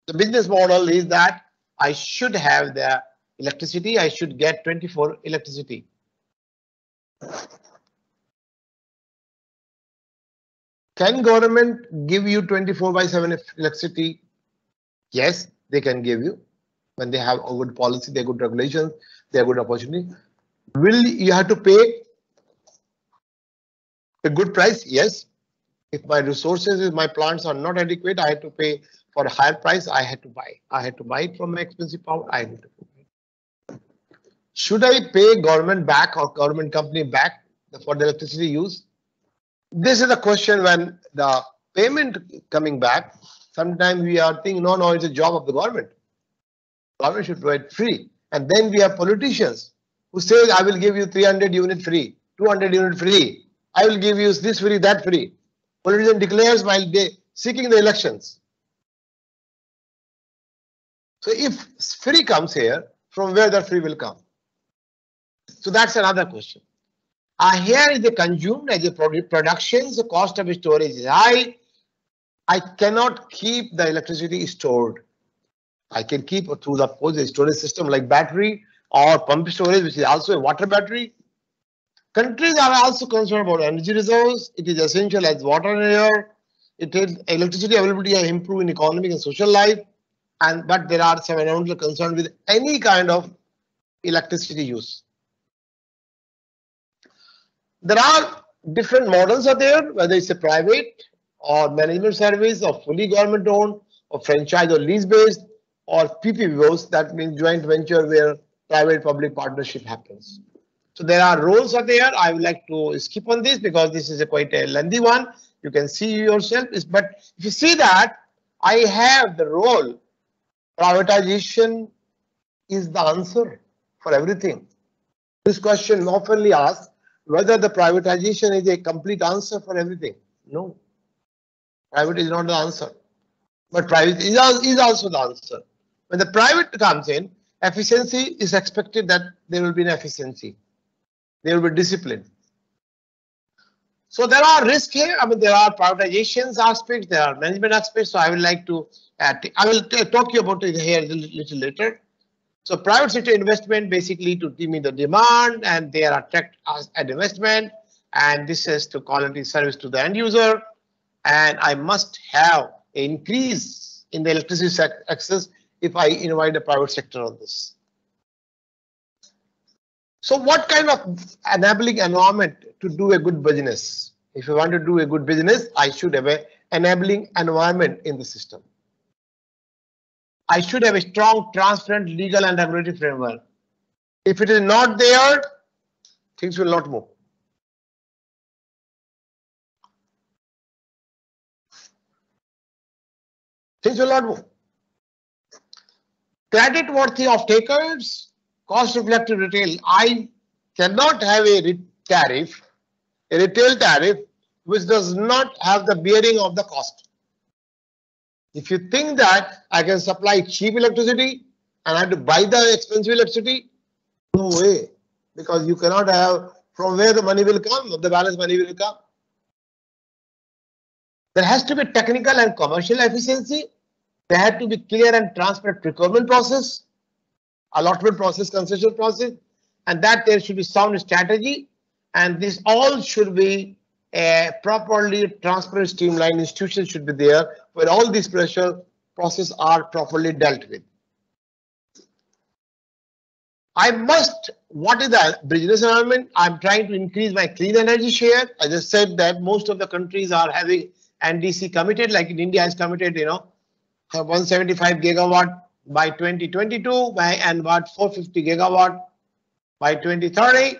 The business model is that I should have the electricity, I should get 24 electricity. Can government give you 24/7 electricity? Yes, they can give you when they have a good policy, they have good regulations, they have good opportunity. Will you have to pay a good price? Yes. If my resources, if my plants are not adequate, I have to pay for a higher price. I had to buy. I had to buy it from expensive power. I need to pay. Should I pay government back or government company back for the electricity use? This is a question when the payment coming back. Sometimes we are thinking, no, it's a job of the government. Government should provide free. And then we have politicians who say, I will give you 300 unit free, 200 unit free. I will give you this free, that free. Politician declares while they seeking the elections. So if free comes here, from where the free will come? So that's another question. Here is the consumed as a production, the cost of storage is high. I cannot keep the electricity stored. I can keep through the storage system like battery or pump storage, which is also a water battery. Countries are also concerned about energy resources. It is essential as water and air. It is electricity availability and improve in economic and social life. But there are some environmental concerns with any kind of electricity use. There are different models are there, whether it's a private or management service or fully government owned or franchise or lease based or PPPs, that means joint venture where private public partnership happens. So there are roles are there. I would like to skip on this because this is a quite a lengthy one. You can see yourself. But if you see that I have the role, privatization is the answer for everything. This question oftenly asked whether the privatization is a complete answer for everything. No, private is not the answer, but private is also the answer. When the private comes in, efficiency is expected that there will be an efficiency. There will be discipline. So there are risks here. I mean, there are privatizations aspects, there are management aspects. So I would like to, I will talk to you about it here a little later. So private sector investment basically to meet the demand and they are attract as an investment, and this is to quality service to the end user. And I must have an increase in the electricity access if I invite the private sector on this. So what kind of enabling environment to do a good business? If you want to do a good business, I should have an enabling environment in the system. I should have a strong, transparent, legal and regulatory framework. If it is not there, things will not move. Things will not move. Credit worthy of takers, cost reflective retail. I cannot have a retail tariff, which does not have the bearing of the cost. If you think that I can supply cheap electricity and I have to buy the expensive electricity, no way, because you cannot have from where the money will come, the balance money will come. There has to be technical and commercial efficiency. There has to be clear and transparent procurement process, allotment process, concession process, and that there should be sound strategy. And this all should be a properly transparent, streamlined institution should be there where all these pressure processes are properly dealt with. I must, what is the business environment? I'm trying to increase my clean energy share. I just said that most of the countries are having NDC committed, like in India is committed, 175 gigawatt by 2022 and what 450 gigawatt by 2030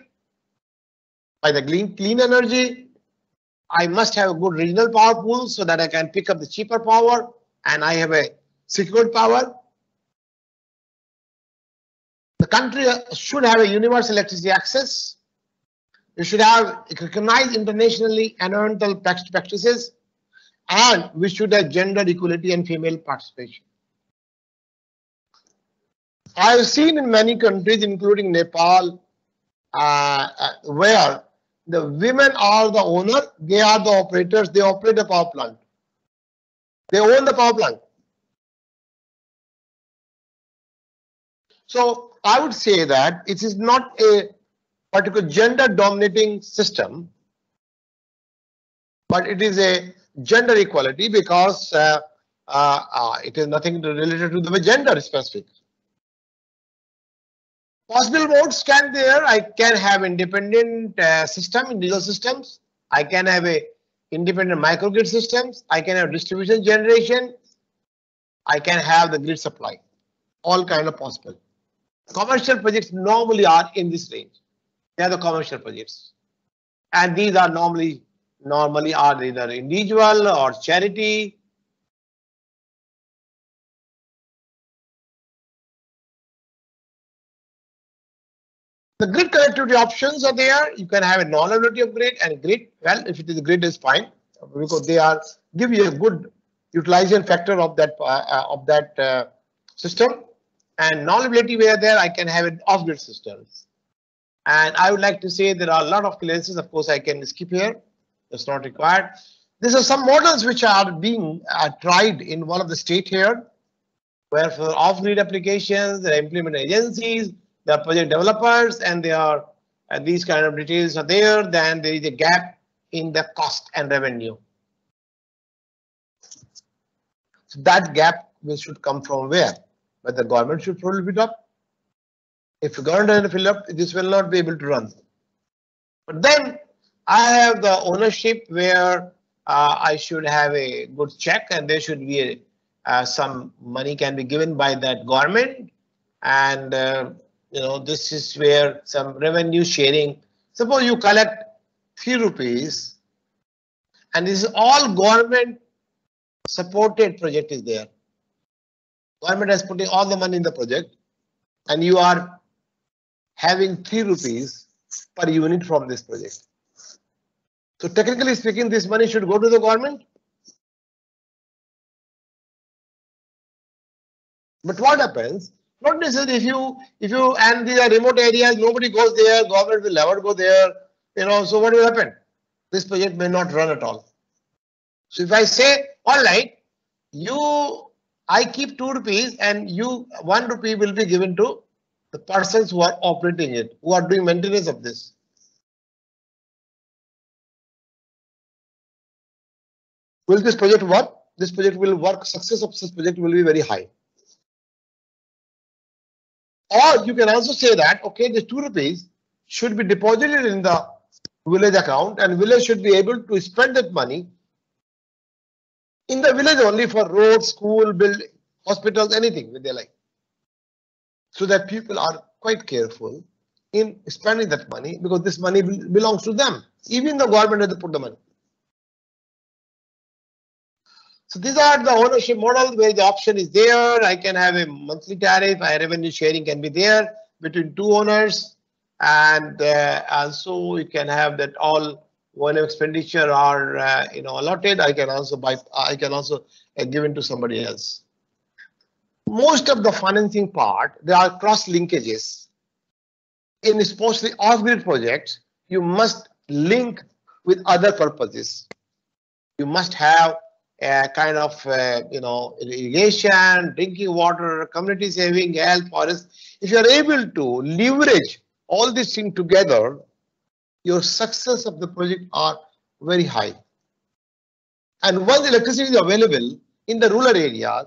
by the clean energy. I must have a good regional power pool so that I can pick up the cheaper power and I have a secured power. The country should have a universal electricity access. You should have recognized internationally environmental practices, and we should have gender equality and female participation. I have seen in many countries, including Nepal, where the women are the owner, they are the operators, they operate the power plant. They own the power plant. So I would say that it is not a particular gender dominating system, but it is a gender equality because it is nothing related to the gender specific. Possible modes can there. I can have independent system in digital systems. I can have a independent microgrid systems. I can have distribution generation. I can have the grid supply. All kind of possible. Commercial projects normally are in this range. They are the commercial projects, and these are normally are either individual or charity. The grid connectivity options are there. You can have a non-availability of grid and grid. Well, if it is a grid is fine. because they are give you a good utilization factor of that system. And non-availability where there I can have it off-grid systems. And I would like to say there are a lot of clearances. Of course, I can skip here. That's not required. These are some models which are being tried in one of the state here, where for off-grid applications, there are implement agencies, there are project developers, and they are these kind of details are there. Then there is a gap in the cost and revenue. So that gap should come from where? But the government should probably fill it up. If the government doesn't fill up, this will not be able to run. But then I have the ownership where I should have a good check, and there should be some money can be given by that government, and this is where some revenue sharing. Suppose you collect 3 rupees, and this is all government supported project is there. Government has put in all the money in the project, and you are having 3 rupees per unit from this project. So technically speaking, this money should go to the government. But what happens? Not necessarily if you and these are remote areas, nobody goes there, government will never go there. So what will happen? This project may not run at all. So if I say, all right, I keep 2 rupees and 1 rupee will be given to the persons who are operating it, who are doing maintenance of this. Will this project work? This project will work. Success of this project will be very high. Or you can also say that, okay, the 2 rupees should be deposited in the village account, and village should be able to spend that money in the village only for roads, school, build, hospitals, anything with their life. So that people are quite careful in spending that money, because this money belongs to them. Even the government has to put the money. So these are the ownership model where the option is there. I can have a monthly tariff, revenue sharing can be there between 2 owners, and also you can have that all one expenditure are allotted. I can also give it to somebody else. Most of the financing part, there are cross linkages. In especially off-grid projects, you must link with other purposes. You must have a kind of irrigation, drinking water, community saving, health, forest. If you are able to leverage all these things together, your success of the project are very high. And once electricity is available in the rural areas,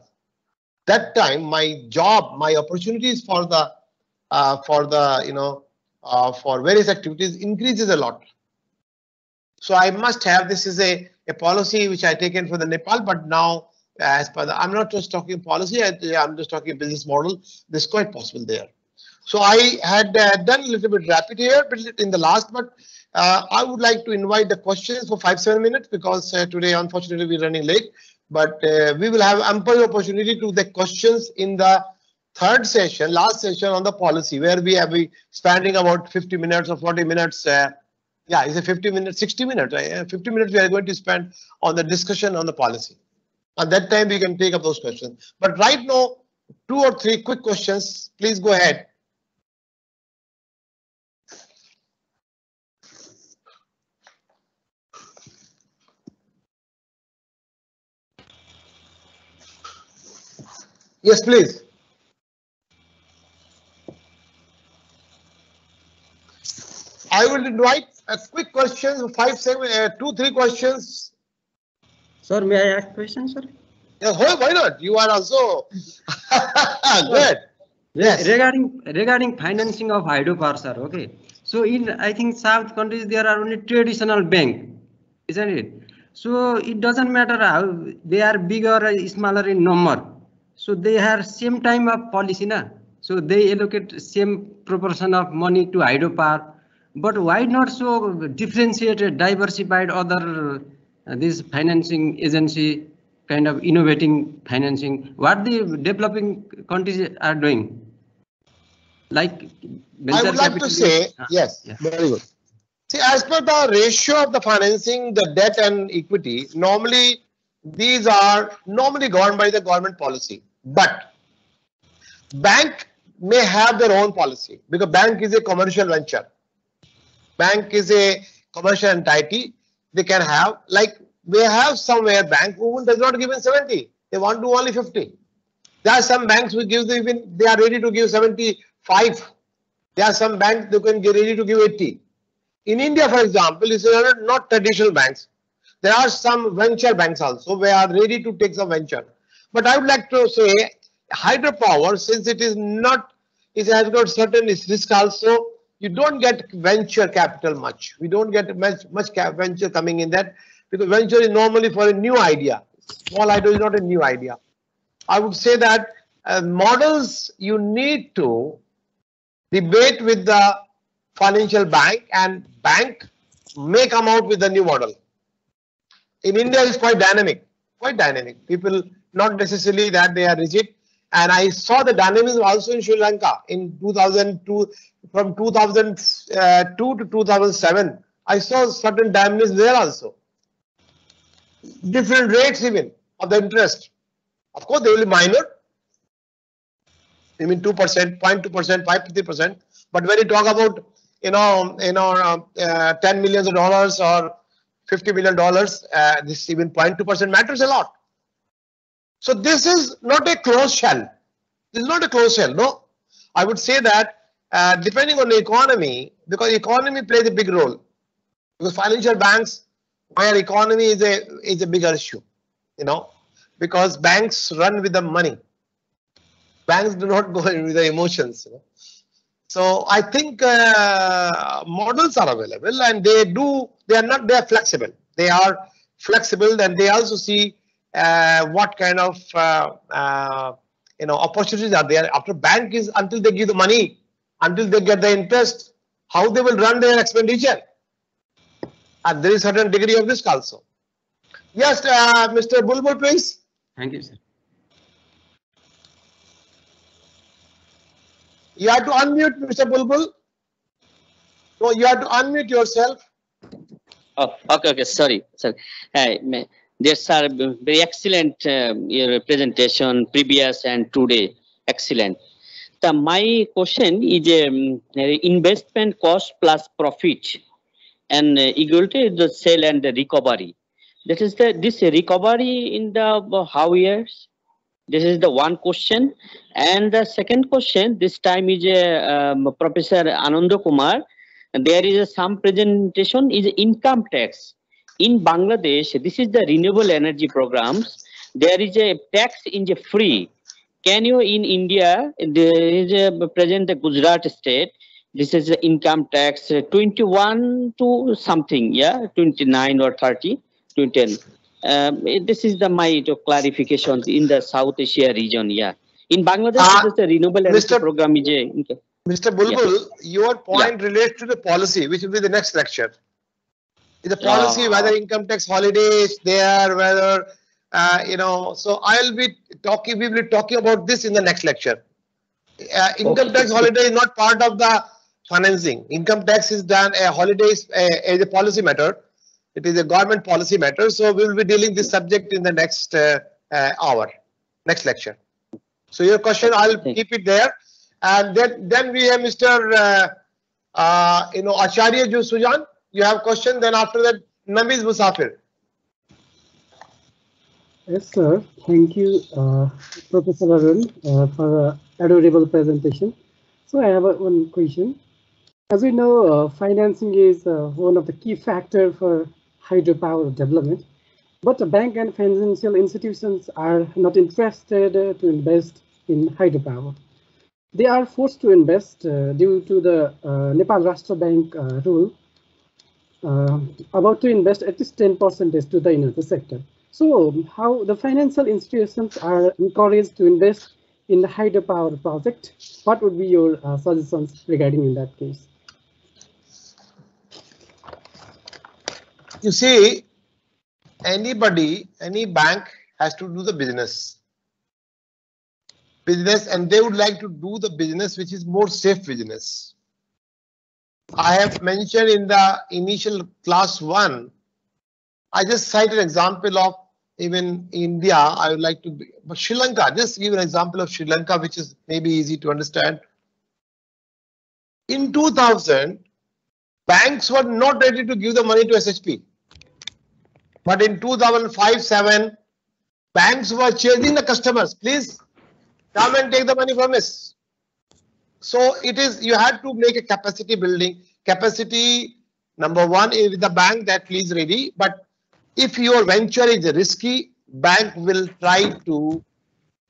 that time my opportunities for various activities increases a lot. So I must have, this is a policy which I taken for the Nepal, but now as per the, I'm not just talking policy, I'm just talking business model. This is quite possible there. So I had done a little bit rapid here in the last, but I would like to invite the questions for 5-7 minutes, because today unfortunately we're running late, but we will have ample opportunity to the questions in the third session, last session on the policy, where we have been spending about 50 minutes or 40 minutes. Yeah, it's a 50 minutes, 60 minutes. 50 minutes we are going to spend on the discussion on the policy. At that time we can take up those questions. But right now, 2 or 3 quick questions. Please go ahead. Yes, please. I will invite a quick questions, 2-3 questions.
Sir, may I ask question, sir?
Yeah, why not? You are also good.
Yes. Regarding financing of hydropower, sir. Okay. So in I think South countries there are only traditional bank, isn't it? So it doesn't matter how they are big or smaller in number. So they have same time of policy, na? So they allocate same proportion of money to hydropower. But why not so differentiated, diversified other this financing agency kind of innovating financing? What the developing countries are doing? Like
I would like to say, yes, yeah. Very good. See, as per the ratio of the financing, the debt and equity, normally these are normally governed by the government policy. But bank may have their own policy because bank is a commercial venture. Bank is a commercial entity. They can have, like we have somewhere bank who does not give in 70. They want to only 50. There are some banks who give even they are ready to give 75. There are some banks they can get ready to give 80. In India, for example, these are not traditional banks. There are some venture banks also. We are ready to take some venture. But I would like to say hydropower, since it is not, it has got certain risk also. You don't get venture capital much. We don't get much venture coming in that because venture is normally for a new idea. Small idea is not a new idea. I would say that models you need to debate with the financial bank and bank may come out with a new model. In India, it's quite dynamic. People not necessarily that they are rigid. And I saw the dynamism also in Sri Lanka in 2002, from 2002 to 2007. I saw certain dynamism there also. Different rates even of the interest. Of course, they will be minor. I mean 2%, 0.2%, 5%. But when you talk about $10 million or $50 million, this even 0.2% matters a lot. So this is not a closed shell. This is not a closed shell. No, I would say that depending on the economy, because economy plays a big role. Because financial banks, where economy is a bigger issue, because banks run with the money. Banks do not go with the emotions. So I think models are available and they are flexible. They are flexible and they also see what kind of opportunities are there. After bank is until they give the money, until they get the interest, how they will run their expenditure. And there is certain degree of risk also. Yes, Mr. Bulbul, please.
Thank you, sir.
You have to unmute, Mr. Bulbul. No, you have to unmute yourself.
Oh, okay, sorry. Dear sir, very excellent your presentation, previous and today, excellent. My question is investment cost plus profit and equal to the sale and the recovery. That is this recovery in the how years? This is the one question. And the second question, this time is Professor Ananda Kumar. There is some presentation is income tax. In Bangladesh, this is the renewable energy programs. There is a tax in the free. Can you in India, there is a present the Gujarat state. This is the income tax 21 to something, 29 or 30, 20. This is my clarification in the South Asia region. In Bangladesh, this is the renewable energy program.
Mr. Bulbul, your point relates to the policy, which will be the next lecture. The policy, whether income tax holiday is there, whether so I'll be talking. We will be talking about this in the next lecture. Income tax holiday is not part of the financing. Income tax is done. Holiday is a policy matter. It is a government policy matter. So we will be dealing this subject in the next hour, next lecture. So your question, I'll keep it there. And then we have Mr. Acharya Sujan. You have question. Then after that, Namiz Musafir.
Yes, sir. Thank you, Professor Arun, for an adorable presentation. So I have one question. As we know, financing is one of the key factors for hydropower development, but the bank and financial institutions are not interested to invest in hydropower. They are forced to invest due to the Nepal Rashtra Bank rule about to invest at least 10% to the sector. So how the financial institutions are encouraged to invest in the hydropower project? What would be your suggestions regarding in that case?
You see, any bank has to do the business, and they would like to do the business which is more safe business. I have mentioned in the initial class 1, I just cited an example of even India. I would like to be, but Sri Lanka, just give an example of Sri Lanka, which is maybe easy to understand. In 2000, banks were not ready to give the money to SHP. But in 2005-7, banks were chasing the customers. Please come and take the money from us. So it is, you had to make a capacity building. Capacity, number one, is the bank that please ready. But if your venture is risky, bank will try to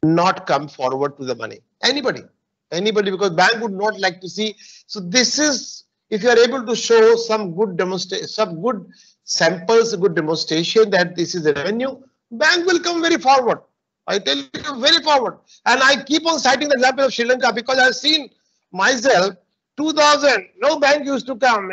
not come forward to the money. Anybody, because bank would not like to see. So this is, if you are able to show some good demonstration, some good samples, good demonstration that this is the revenue, bank will come very forward. I tell you, very forward. And I keep on citing the example of Sri Lanka because I've seen myself, 2000, no bank used to come,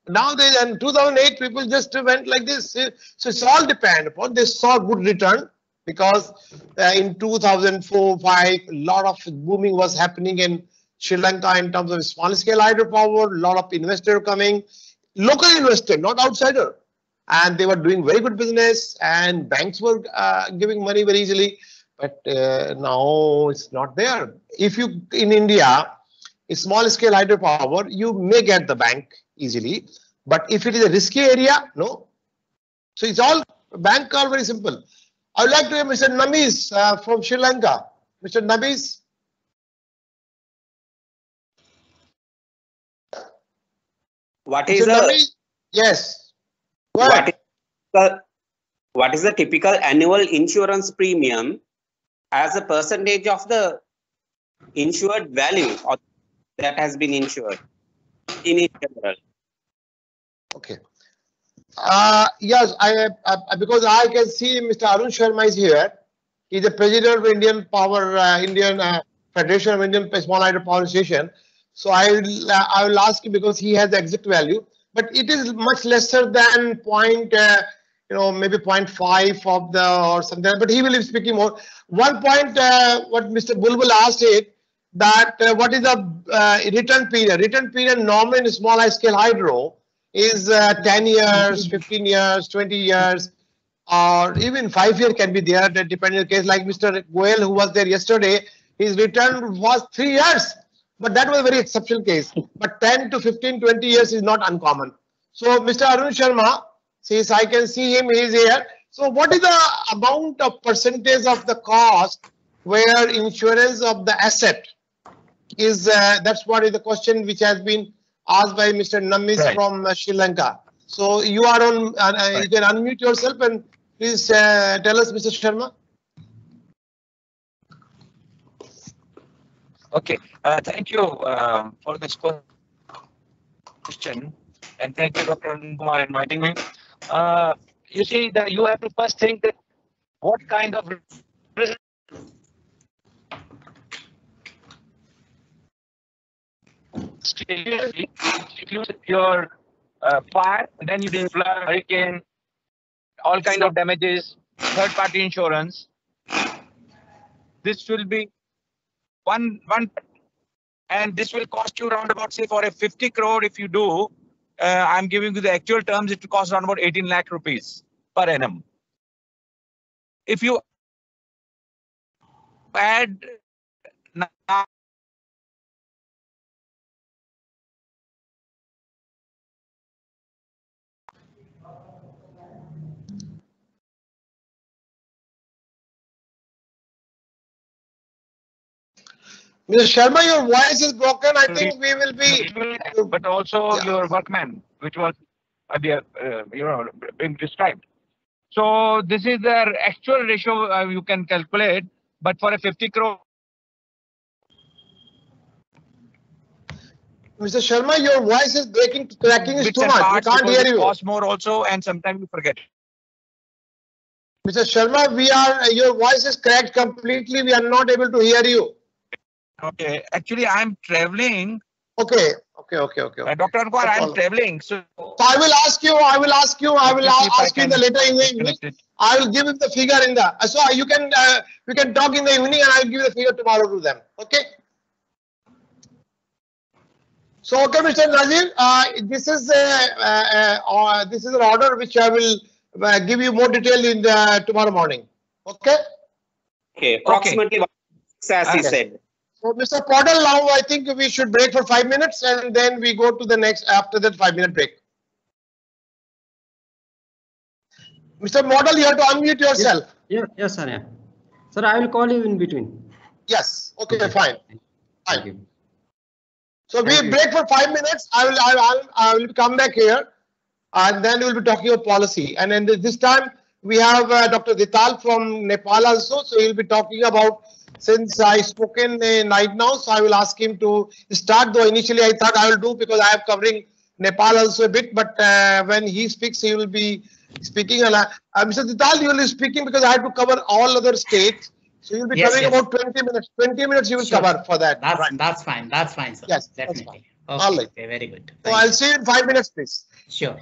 Nowadays, in 2008, people just went like this. So it's all depend upon, they saw good return because in 2004-5, a lot of booming was happening in Sri Lanka in terms of small scale hydropower, a lot of investor coming, local investor, not outsider. And they were doing very good business and banks were giving money very easily. But now it's not there. If you, in India, a small scale hydropower, you may get the bank easily. But if it is a risky area, no. So it's all, bank are very simple. I would like to hear Mr. Namis from Sri Lanka. Mr. Namis.
What is
yes.
What is the typical annual insurance premium as a percentage of the insured value or that has been insured in general?
Okay. Yes, because I can see Mr. Arun Sharma is here. He's the president of Indian Power, Federation of Indian Small Hydro Power Station. So I will ask him because he has the exact value, but it is much lesser than point, maybe 0.5 of the or something. But he will be speaking more. One point, what Mr. Bulbul asked it, that what is the return period? Return period normally in small scale hydro is 10 years, 15 years, 20 years, or even 5 years can be there, depending on the case. Like Mr. Goel, who was there yesterday, his return was 3 years, but that was a very exceptional case. But 10 to 15, 20 years is not uncommon. So Mr. Arun Sharma, since I can see him, he is here. So what is the amount of percentage of the cost where insurance of the asset is, that's what is the question which has been asked by Mr. Namis from Sri Lanka. So you are on, you can unmute yourself and please tell us, Mr. Sharma.
Okay, thank you for this question, and thank you, Dr. Kumar, for inviting me. You see, that you have to first think that what kind of risk includes your fire, then you do flood, hurricane, all kind of damages, third-party insurance. This will be one, and this will cost you around about, say, for a 50 crore, if you do, I'm giving you the actual terms, it will cost around about 18 lakh rupees per annum. If you add now,
Mr. Sharma, your voice is broken. I think we will be.
But also your workman, which was being described. So this is the actual ratio you can calculate, but for a 50 crore.
Mr. Sharma, your voice is cracking is too much. We can't hear you.
Cost more also, and sometimes you forget.
Mr. Sharma, your voice is cracked completely. We are not able to hear you.
Okay, actually, I'm traveling.
Okay.
Dr. Anwar, I'm traveling. So
I will ask you in the later evening. I will give him the figure in the. So you can, we can talk in the evening and I'll give you the figure tomorrow to them. Okay. So, okay, Mr. Nazir, this is an order which I will give you more detail in tomorrow morning. Okay.
Okay, approximately 1 as he said.
So, Mr. Podal, now I think we should break for 5 minutes and then we go to the next after that 5-minute break. Mr. Model, you have to unmute yourself.
Yes, sir. Yeah. Sir, I will call you in between.
Yes. Okay, fine.
Thank you.
So we break for 5 minutes. I will come back here, and then we'll be talking about policy. And then this time we have Dr. Dital from Nepal also. So he'll be talking about, since I spoken night now, so I will ask him to start. Though initially I thought I will do because I am covering Nepal also a bit. But when he speaks, he will be speaking. Mr. Dital, you will be speaking because I have to cover all other states. So you'll be covering about 20 minutes. 20 minutes you will cover for that.
That's fine. That's fine, sir.
Yes,
Definitely.
All right.
Okay, very good.
So I'll see you in 5 minutes, please.
Sure.